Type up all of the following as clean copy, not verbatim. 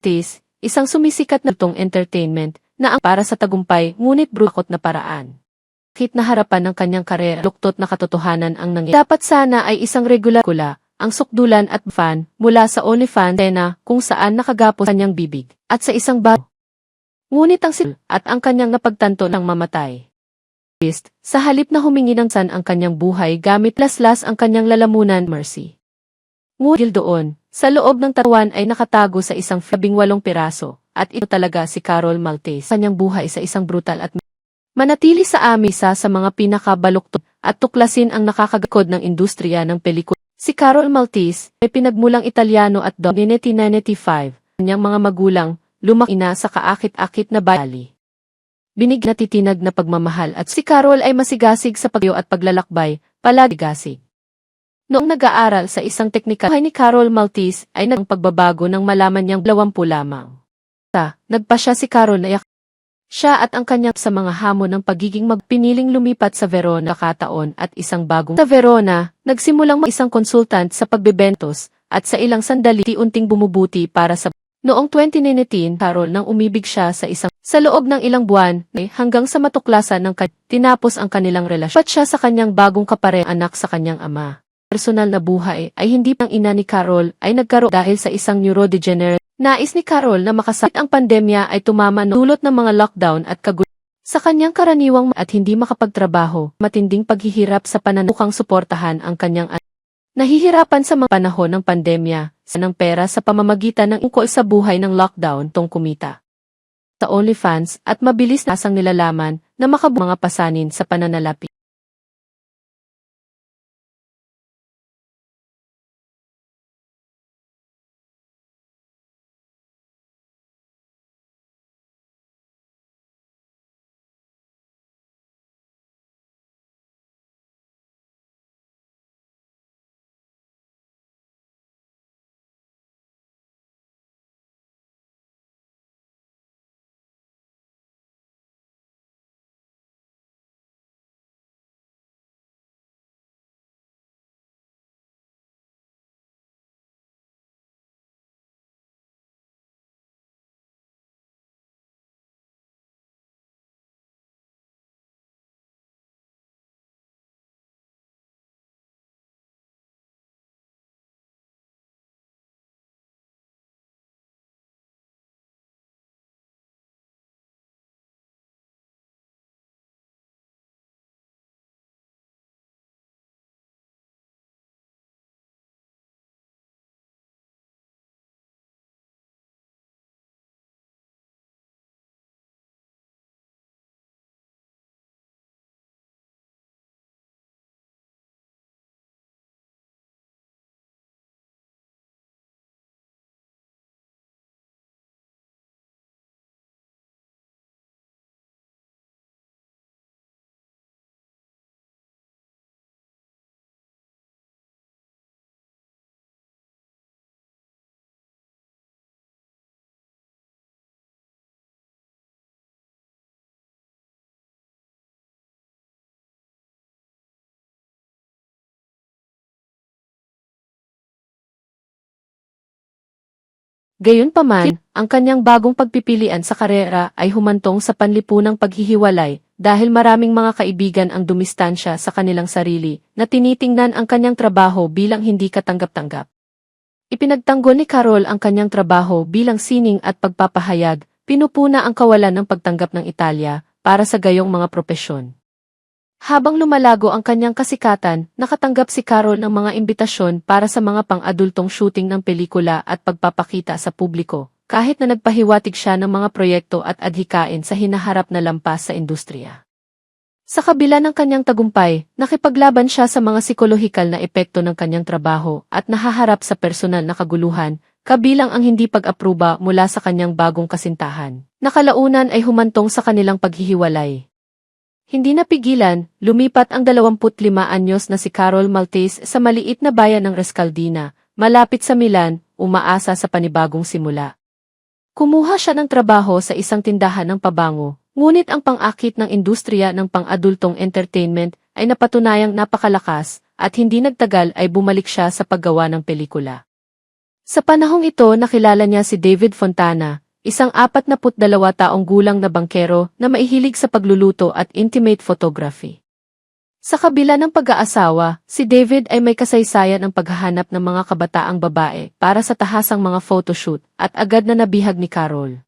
Tis, isang sumisikat na tong entertainment na ang para sa tagumpay ngunit brukot na paraan. Kahit na harapan ng kanyang karera, luktot na katotohanan ang nangyari. Dapat sana ay isang regular kula, ang sukdulan at fan mula sa OnlyFans na kung saan nakagapos kanyang bibig at sa isang bago. Ngunit ang at ang kanyang napagtanto ng mamatay. Sa halip na humingi ng san ang kanyang buhay gamit laslas ang kanyang lalamunan mercy. Ngunit doon, sa loob ng tawan ay nakatago sa isang 18 piraso, at ito talaga si Carol Maltese. Kanyang buhay sa isang brutal at manatili sa amisa sa mga pinakabaluktot at tuklasin ang nakakagakod ng industriya ng pelikula. Si Carol Maltese ay pinagmulang Italyano at 1995, kanyang mga magulang, lumaki na sa kaakit-akit na bali. Binigyan natitinag na pagmamahal at si Carol ay masigasig sa pagyo at paglalakbay, palagi. Noong nag-aaral sa isang teknikal, buhay ni Carol Maltese ay naging pagbabago nang malaman niyang 20 lamang. Nagpa siya si Carol na siya at ang kanyang sa mga hamon ng pagiging magpiniling lumipat sa Verona kataon at isang bagong sa Verona, nagsimulang isang konsultant sa pagbebentos at sa ilang sandali unting bumubuti para sa noong 2019, Carol nang umibig siya sa loob ng ilang buwan hanggang sa matuklasan ng tinapos ang kanilang relasyon. Pat siya sa kanyang bagong kaparehang anak sa kanyang ama. Personal na buhay ay hindi pang ina ni Carol ay nagkaroon dahil sa isang neurodegenerate. Nais ni Carol na makasakit ang pandemya ay tumama dulot ng mga lockdown at kagulo. Sa kanyang karaniwang at hindi makapagtrabaho, matinding paghihirap sa pananukang suportahan ang kanyang nahihirapan sa mga panahon ng pandemya, ng pera sa pamamagitan ng ukol sa buhay ng lockdown tong kumita. Sa OnlyFans at mabilis na asang nilalaman na mga pasanin sa pananalapi. Gayunpaman, ang kanyang bagong pagpipilian sa karera ay humantong sa panlipunang paghihiwalay dahil maraming mga kaibigan ang dumistansya sa kanilang sarili na tinitingnan ang kanyang trabaho bilang hindi katanggap-tanggap. Ipinagtanggol ni Carol ang kanyang trabaho bilang sining at pagpapahayag, pinupuna ang kawalan ng pagtanggap ng Italia para sa gayong mga propesyon. Habang lumalago ang kanyang kasikatan, nakatanggap si Carol ng mga imbitasyon para sa mga pang-adultong shooting ng pelikula at pagpapakita sa publiko, kahit na nagpahiwatig siya ng mga proyekto at adhikain sa hinaharap na lampas sa industriya. Sa kabila ng kanyang tagumpay, nakipaglaban siya sa mga psikolohikal na epekto ng kanyang trabaho at nahaharap sa personal na kaguluhan, kabilang ang hindi pag-apruba mula sa kanyang bagong kasintahan. Nakalaunan ay humantong sa kanilang paghihiwalay. Hindi napigilan, lumipat ang 25 anyos na si Carol Maltese sa maliit na bayan ng Rescaldina, malapit sa Milan, umaasa sa panibagong simula. Kumuha siya ng trabaho sa isang tindahan ng pabango, ngunit ang pang-akit ng industriya ng pang-adultong entertainment ay napatunayang napakalakas at hindi nagtagal ay bumalik siya sa paggawa ng pelikula. Sa panahong ito nakilala niya si David Fontana, isang 42 taong gulang na bangkero na maihilig sa pagluluto at intimate photography. Sa kabila ng pag-aasawa, si David ay may kasaysayan ng paghahanap ng mga kabataang babae para sa tahasang mga photoshoot at agad na nabihag ni Carol.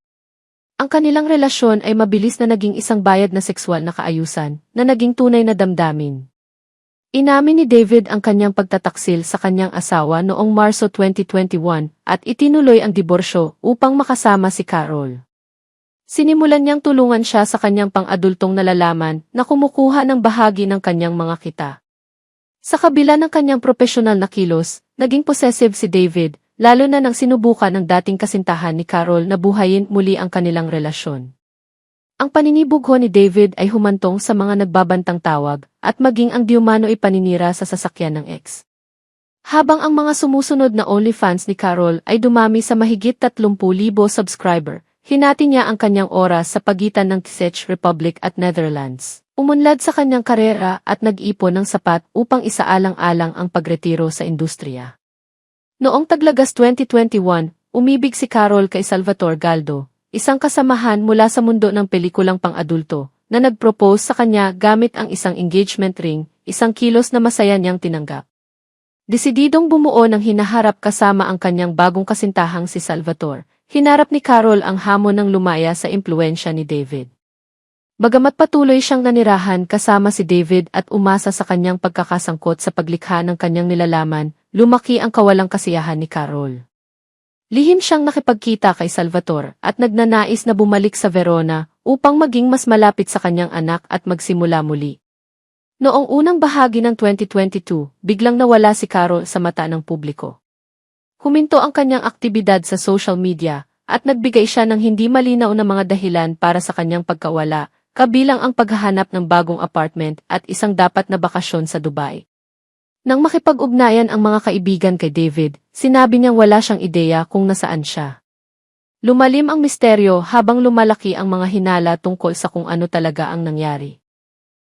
Ang kanilang relasyon ay mabilis na naging isang bayad na sexual na kaayusan na naging tunay na damdamin. Inamin ni David ang kanyang pagtataksil sa kanyang asawa noong Marso 2021 at itinuloy ang diborsyo upang makasama si Carol. Sinimulan niyang tulungan siya sa kanyang pang-adultong nalalaman na kumukuha ng bahagi ng kanyang mga kita. Sa kabila ng kanyang profesional na kilos, naging possessive si David, lalo na nang sinubukan ng dating kasintahan ni Carol na buhayin muli ang kanilang relasyon. Ang paninibugho ni David ay humantong sa mga nagbabantang tawag at maging ang diumano'y paninira sa sasakyan ng ex. Habang ang mga sumusunod na OnlyFans ni Carol ay dumami sa mahigit 30,000 subscriber, hinati niya ang kanyang oras sa pagitan ng Czech Republic at Netherlands. Umunlad sa kanyang karera at nag-ipon ng sapat upang isaalang-alang ang pagretiro sa industriya. Noong Taglagas 2021, umibig si Carol kay Salvatore Galdo, isang kasamahan mula sa mundo ng pelikulang pang-adulto, na nag-propose sa kanya gamit ang isang engagement ring, isang kilos na masaya niyang tinanggap. Desididong bumuo ng hinaharap kasama ang kanyang bagong kasintahang si Salvatore. Hinarap ni Carol ang hamon ng lumaya sa impluwensya ni David. Bagamat patuloy siyang nanirahan kasama si David at umasa sa kanyang pagkakasangkot sa paglikha ng kanyang nilalaman, lumaki ang kawalang kasiyahan ni Carol. Lihim siyang nakipagkita kay Salvatore at nagnanais na bumalik sa Verona upang maging mas malapit sa kanyang anak at magsimula muli. Noong unang bahagi ng 2022, biglang nawala si Carol sa mata ng publiko. Huminto ang kanyang aktibidad sa social media at nagbigay siya ng hindi malinaw na mga dahilan para sa kanyang pagkawala, kabilang ang paghahanap ng bagong apartment at isang dapat na bakasyon sa Dubai. Nang makipag-ugnayan ang mga kaibigan kay David, sinabi niyang wala siyang ideya kung nasaan siya. Lumalim ang misteryo habang lumalaki ang mga hinala tungkol sa kung ano talaga ang nangyari.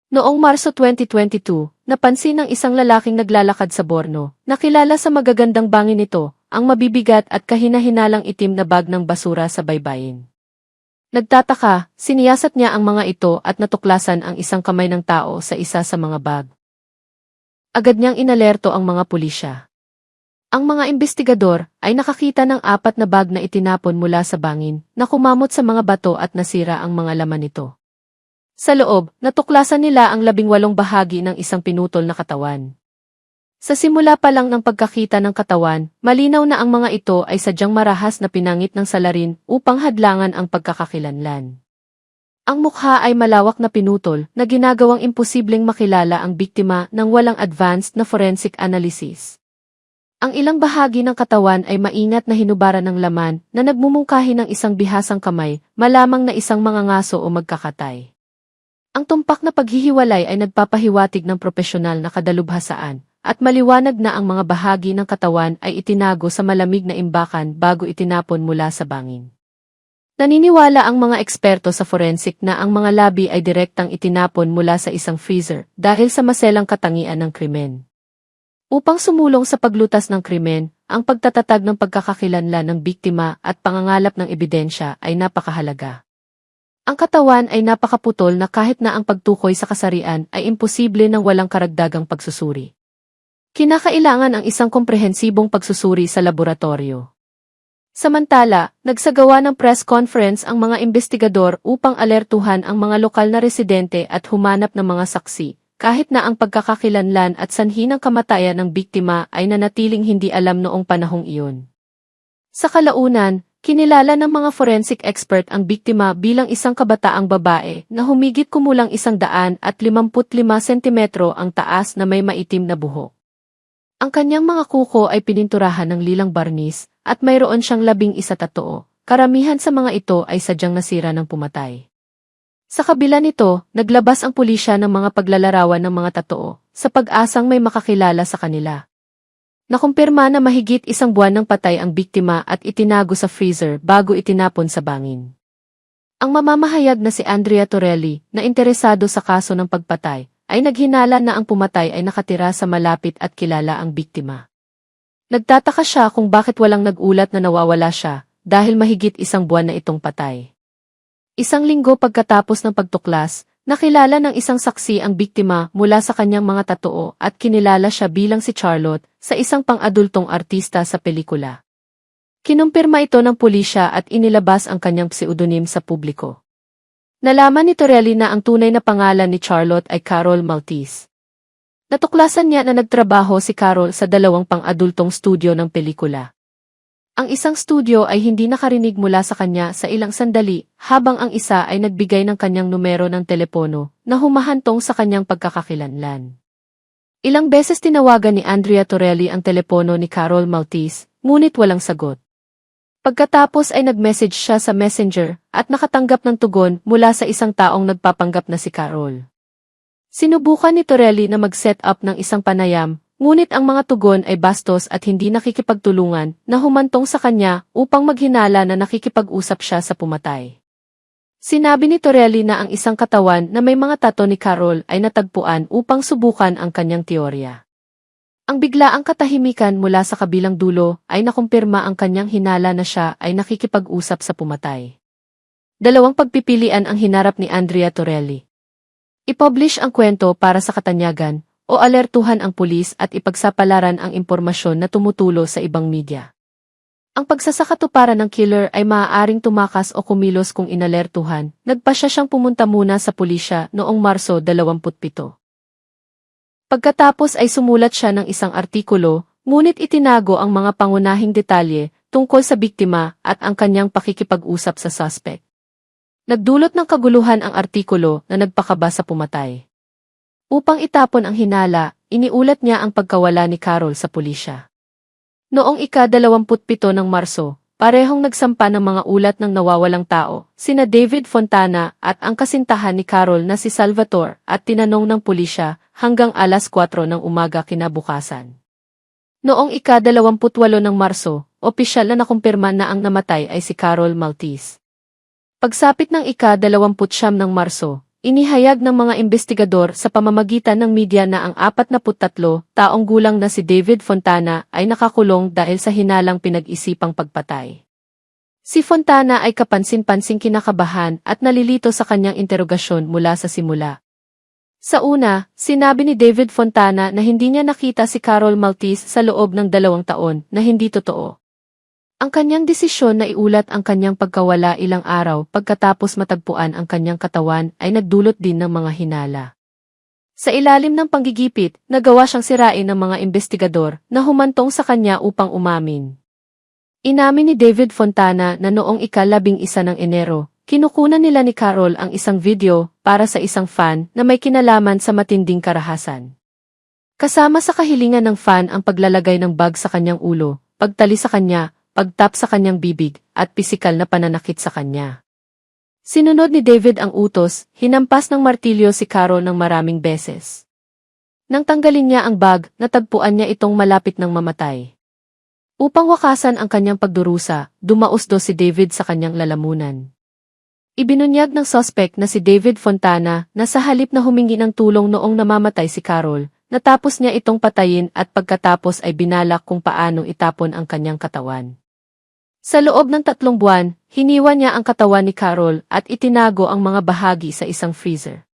Noong Marso 2022, napansin ng isang lalaking naglalakad sa Borno, nakilala sa magagandang bangin nito, ang mabibigat at kahina-hinalang itim na bag ng basura sa baybayin. Nagtataka, siniyasat niya ang mga ito at natuklasan ang isang kamay ng tao sa isa sa mga bag. Agad niyang inalerto ang mga pulisya. Ang mga investigador ay nakakita ng 4 na bag na itinapon mula sa bangin na kumamot sa mga bato at nasira ang mga laman nito. Sa loob, natuklasan nila ang 18 bahagi ng isang pinutol na katawan. Sa simula pa lang ng pagkakita ng katawan, malinaw na ang mga ito ay sadyang marahas na pinangit ng salarin upang hadlangan ang pagkakakilanlan. Ang mukha ay malawak na pinutol na ginagawang imposibleng makilala ang biktima ng walang advanced na forensic analysis. Ang ilang bahagi ng katawan ay maingat na hinubaran ng laman na nagmumungkahi ng isang bihasang kamay, malamang na isang mangangaso o magkakatay. Ang tumpak na paghihiwalay ay nagpapahiwatig ng propesyonal na kadalubhasaan, at maliwanag na ang mga bahagi ng katawan ay itinago sa malamig na imbakan bago itinapon mula sa bangin. Naniniwala ang mga eksperto sa forensic na ang mga labi ay direktang itinapon mula sa isang freezer dahil sa maselang katangian ng krimen. Upang sumulong sa paglutas ng krimen, ang pagtatatag ng pagkakakilanlan ng biktima at pangangalap ng ebidensya ay napakahalaga. Ang katawan ay napakaputol na kahit na ang pagtukoy sa kasarian ay imposible nang walang karagdagang pagsusuri. Kinakailangan ang isang komprehensibong pagsusuri sa laboratorio. Samantala, nagsagawa ng press conference ang mga investigador upang alertuhan ang mga lokal na residente at humanap ng mga saksi, kahit na ang pagkakakilanlan at sanhi ng kamatayan ng biktima ay nanatiling hindi alam noong panahong iyon. Sa kalaunan, kinilala ng mga forensic expert ang biktima bilang isang kabataang babae na humigit kumulang 155 sentimetro ang taas na may maitim na buhok. Ang kanyang mga kuko ay pininturahan ng lilang barnis at mayroon siyang 11 tattoo. Karamihan sa mga ito ay sadyang nasira ng pumatay. Sa kabila nito, naglabas ang pulisya ng mga paglalarawan ng mga tattoo sa pag-asang may makakilala sa kanila. Nakumpirma na mahigit 1 buwan ng patay ang biktima at itinago sa freezer bago itinapon sa bangin. Ang mamamahayag na si Andrea Torelli, na interesado sa kaso ng pagpatay, ay naghinala na ang pumatay ay nakatira sa malapit at kilala ang biktima. Nagtataka siya kung bakit walang nag-ulat na nawawala siya, dahil mahigit 1 buwan na itong patay. 1 linggo pagkatapos ng pagtuklas, nakilala ng isang saksi ang biktima mula sa kanyang mga tatoo at kinilala siya bilang si Charlotte, sa isang pang-adultong artista sa pelikula. Kinumpirma ito ng pulisya at inilabas ang kanyang pseudonym sa publiko. Nalaman ni Torelli na ang tunay na pangalan ni Charlotte ay Carol Maltese. Natuklasan niya na nagtrabaho si Carol sa 2 pang-adultong studio ng pelikula. Ang isang studio ay hindi nakarinig mula sa kanya sa ilang sandali, habang ang isa ay nagbigay ng kanyang numero ng telepono na humahantong sa kanyang pagkakakilanlan. Ilang beses tinawagan ni Andrea Torelli ang telepono ni Carol Maltese, ngunit walang sagot. Pagkatapos ay nag-message siya sa Messenger at nakatanggap ng tugon mula sa isang taong nagpapanggap na si Carol. Sinubukan ni Torelli na mag-set up ng isang panayam, ngunit ang mga tugon ay bastos at hindi nakikipagtulungan na humantong sa kanya upang maghinala na nakikipag-usap siya sa pumatay. Sinabi ni Torelli na ang isang katawan na may mga tato ni Carol ay natagpuan upang subukan ang kanyang teorya. Ang biglaang katahimikan mula sa kabilang dulo ay nakumpirma ang kanyang hinala na siya ay nakikipag-usap sa pumatay. 2 pagpipilian ang hinarap ni Andrea Torelli. I-publish ang kwento para sa katanyagan o alertuhan ang pulis at ipagsapalaran ang impormasyon na tumutulo sa ibang media. Ang pagsasakatuparan ng killer ay maaaring tumakas o kumilos kung inalertuhan. Nagpasya siyang pumunta muna sa pulisya noong Marso 27. Pagkatapos ay sumulat siya ng isang artikulo, ngunit itinago ang mga pangunahing detalye tungkol sa biktima at ang kanyang pakikipag-usap sa suspect. Nagdulot ng kaguluhan ang artikulo na nagpakaba sa pumatay. Upang itapon ang hinala, iniulat niya ang pagkawala ni Carol sa pulisya. Noong ika-27 ng Marso, parehong nagsampa ng mga ulat ng nawawalang tao, sina David Fontana at ang kasintahan ni Carol na si Salvatore at tinanong ng pulisya hanggang alas 4 ng umaga kinabukasan. Noong ika-28 ng Marso, opisyal na nakumpirma na ang namatay ay si Carol Maltese. Pagsapit ng ika-29 ng Marso, inihayag ng mga investigador sa pamamagitan ng media na ang 43 taong gulang na si David Fontana ay nakakulong dahil sa hinalang pinag-isipang pagpatay. Si Fontana ay kapansin-pansing kinakabahan at nalilito sa kanyang interogasyon mula sa simula. Sa una, sinabi ni David Fontana na hindi niya nakita si Carol Maltese sa loob ng 2 taon na hindi totoo. Ang kanyang desisyon na iulat ang kanyang pagkawala ilang araw pagkatapos matagpuan ang kanyang katawan ay nagdulot din ng mga hinala. Sa ilalim ng panggigipit, nagawa siyang sirain ng mga investigador na humantong sa kanya upang umamin. Inamin ni David Fontana na noong ika-11 ng Enero, kinukunan nila ni Carol ang isang video para sa isang fan na may kinalaman sa matinding karahasan. Kasama sa kahilingan ng fan ang paglalagay ng bag sa kanyang ulo, pagtali sa kanya, pagtap sa kanyang bibig, at pisikal na pananakit sa kanya. Sinunod ni David ang utos, hinampas ng martilyo si Carol ng maraming beses. Nang tanggalin niya ang bag, natagpuan niya itong malapit ng mamatay. Upang wakasan ang kanyang pagdurusa, dumausdo si David sa kanyang lalamunan. Ibinunyag ng suspect na si David Fontana na sa halip na humingi ng tulong noong namamatay si Carol, natapos niya itong patayin at pagkatapos ay binalak kung paano itapon ang kanyang katawan. Sa loob ng 3 buwan, hiniwa niya ang katawan ni Carol at itinago ang mga bahagi sa isang freezer.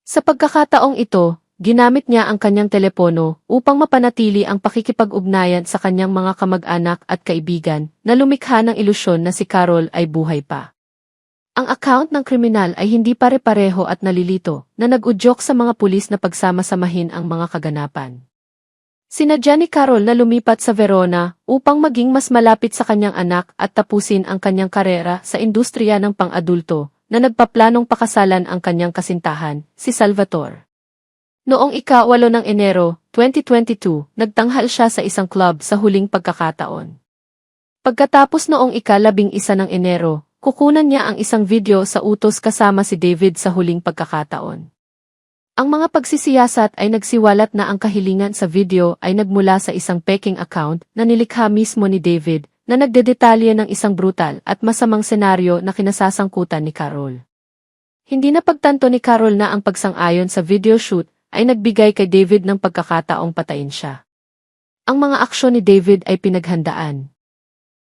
Sa pagkakataong ito, ginamit niya ang kanyang telepono upang mapanatili ang pakikipag-ugnayan sa kanyang mga kamag-anak at kaibigan na lumikha ng ilusyon na si Carol ay buhay pa. Ang account ng kriminal ay hindi pare-pareho at nalilito na nag-udyok sa mga pulis na pagsama-samahin ang mga kaganapan. Sinadya ni Carol na lumipat sa Verona upang maging mas malapit sa kanyang anak at tapusin ang kanyang karera sa industriya ng pang-adulto na nagpaplanong pakasalan ang kanyang kasintahan, si Salvatore. Noong ika-8 ng Enero, 2022, nagtanghal siya sa isang club sa huling pagkakataon. Pagkatapos noong ika-11 ng Enero, kukunan niya ang isang video sa utos kasama si David sa huling pagkakataon. Ang mga pagsisiyasat ay nagsiwalat na ang kahilingan sa video ay nagmula sa isang peking account na nilikha mismo ni David na nagdedetalye ng isang brutal at masamang senaryo na kinasasangkutan ni Carol. Hindi na pagtanto ni Carol na ang pagsang-ayon sa video shoot ay nagbigay kay David ng pagkakataong patayin siya. Ang mga aksyon ni David ay pinaghandaan.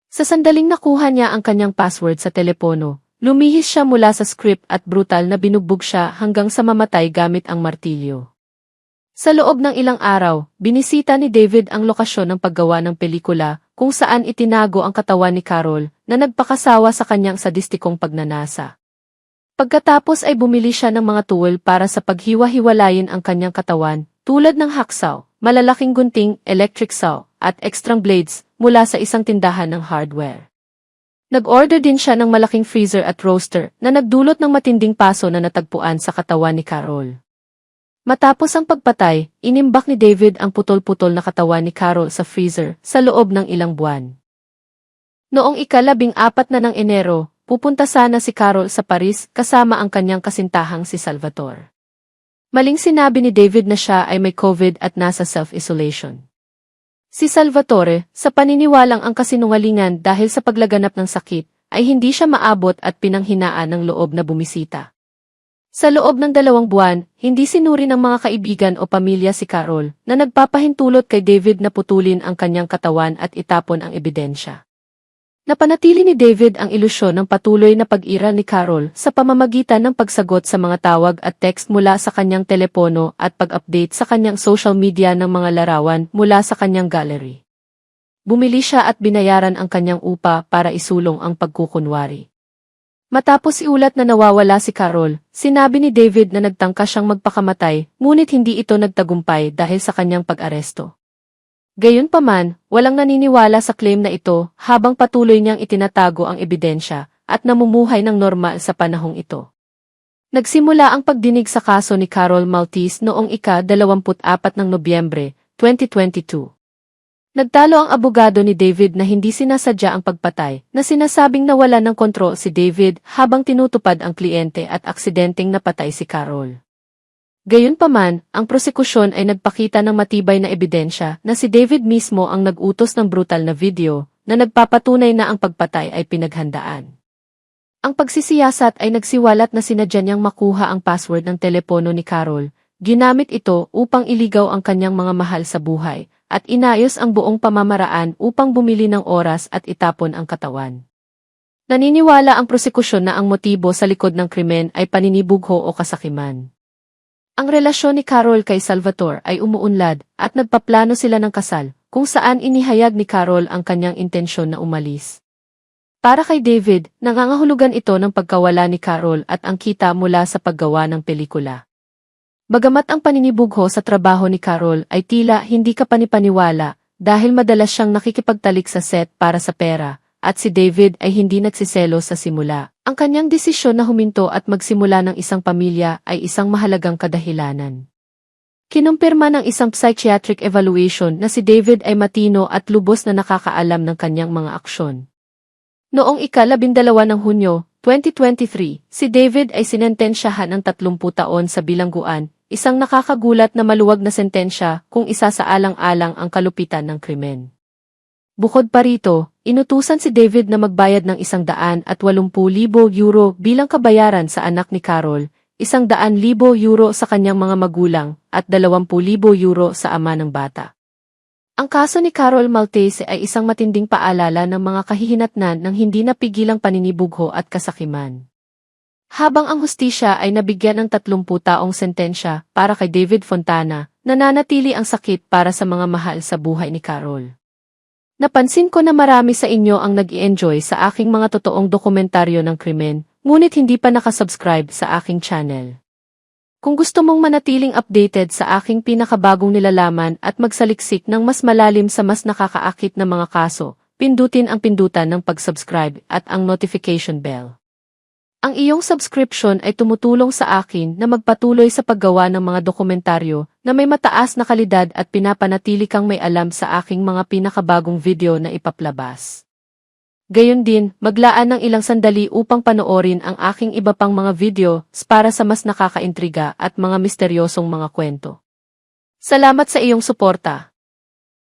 Sa sandaling nakuha niya ang kanyang password sa telepono, lumihis siya mula sa script at brutal na binugbog siya hanggang sa mamatay gamit ang martilyo. Sa loob ng ilang araw, binisita ni David ang lokasyon ng paggawa ng pelikula kung saan itinago ang katawan ni Carol na nagpakasawa sa kanyang sadistikong pagnanasa. Pagkatapos ay bumili siya ng mga tool para sa paghiwa-hiwalayin ang kanyang katawan tulad ng hacksaw, malalaking gunting, electric saw, at extrang blades mula sa isang tindahan ng hardware. Nag-order din siya ng malaking freezer at roaster na nagdulot ng matinding paso na natagpuan sa katawan ni Carol. Matapos ang pagpatay, inimbak ni David ang putol-putol na katawan ni Carol sa freezer sa loob ng ilang buwan. Noong ika-14 ng Enero, pupunta sana si Carol sa Paris kasama ang kanyang kasintahang si Salvatore. Maling sinabi ni David na siya ay may COVID at nasa self-isolation. Si Salvatore, sa paniniwalang ang kasinungalingan dahil sa paglaganap ng sakit, ay hindi siya maabot at pinanghinaan ng loob na bumisita. Sa loob ng 2 buwan, hindi sinuri ng mga kaibigan o pamilya si Carol na nagpapahintulot kay David na putulin ang kanyang katawan at itapon ang ebidensya. Napanatili ni David ang ilusyon ng patuloy na pag-iral ni Carol sa pamamagitan ng pagsagot sa mga tawag at text mula sa kanyang telepono at pag-update sa kanyang social media ng mga larawan mula sa kanyang gallery. Bumili siya at binayaran ang kanyang upa para isulong ang pagkukunwari. Matapos iulat na nawawala si Carol, sinabi ni David na nagtangka siyang magpakamatay, ngunit hindi ito nagtagumpay dahil sa kanyang pag-aresto. Gayunpaman, walang naniniwala sa claim na ito habang patuloy niyang itinatago ang ebidensya at namumuhay ng normal sa panahong ito. Nagsimula ang pagdinig sa kaso ni Carol Maltese noong ika-24 ng Nobyembre, 2022. Nagtalo ang abogado ni David na hindi sinasadya ang pagpatay, na sinasabing nawala ng kontrol si David habang tinutupad ang kliyente at aksidenteng napatay si Carol. Gayunpaman, ang prosekusyon ay nagpakita ng matibay na ebidensya na si David mismo ang nag-utos ng brutal na video na nagpapatunay na ang pagpatay ay pinaghandaan. Ang pagsisiyasat ay nagsiwalat na sinadya niyang makuha ang password ng telepono ni Carol, ginamit ito upang iligaw ang kanyang mga mahal sa buhay, at inayos ang buong pamamaraan upang bumili ng oras at itapon ang katawan. Naniniwala ang prosekusyon na ang motibo sa likod ng krimen ay paninibugho o kasakiman. Ang relasyon ni Carol kay Salvatore ay umuunlad at nagpaplano sila ng kasal, kung saan inihayag ni Carol ang kanyang intensyon na umalis. Para kay David, nangangahulugan ito ng pagkawala ni Carol at ang kita mula sa paggawa ng pelikula. Bagamat ang paninibugho sa trabaho ni Carol ay tila hindi kapanipaniwala dahil madalas siyang nakikipagtalik sa set para sa pera, at si David ay hindi nagsiselo sa simula. Ang kanyang desisyon na huminto at magsimula ng isang pamilya ay isang mahalagang kadahilanan. Kinumpirma ng isang psychiatric evaluation na si David ay matino at lubos na nakakaalam ng kanyang mga aksyon. Noong ika-12 ng Hunyo, 2023, si David ay sinentensyahan ng 30 taon sa bilangguan, isang nakakagulat na maluwag na sentensya kung isasaalang-alang ang kalupitan ng krimen. Bukod pa rito, inutusan si David na magbayad ng €180,000 bilang kabayaran sa anak ni Carol, €100,000 sa kanyang mga magulang, at €20,000 sa ama ng bata. Ang kaso ni Carol Maltese ay isang matinding paalala ng mga kahihinatnan ng hindi napigilang paninibugho at kasakiman. Habang ang hustisya ay nabigyan ng 30 taong sentensya para kay David Fontana, nananatili ang sakit para sa mga mahal sa buhay ni Carol. Napansin ko na marami sa inyo ang nag-i-enjoy sa aking mga totoong dokumentaryo ng krimen, ngunit hindi pa nakasubscribe sa aking channel. Kung gusto mong manatiling updated sa aking pinakabagong nilalaman at magsaliksik ng mas malalim sa mas nakakaakit na mga kaso, pindutin ang pindutan ng pag-subscribe at ang notification bell. Ang iyong subscription ay tumutulong sa akin na magpatuloy sa paggawa ng mga dokumentaryo na may mataas na kalidad at pinapanatili kang may alam sa aking mga pinakabagong video na ipaplabas. Gayon din, maglaan ng ilang sandali upang panoorin ang aking iba pang mga video para sa mas nakakaintriga at mga misteryosong mga kwento. Salamat sa iyong suporta.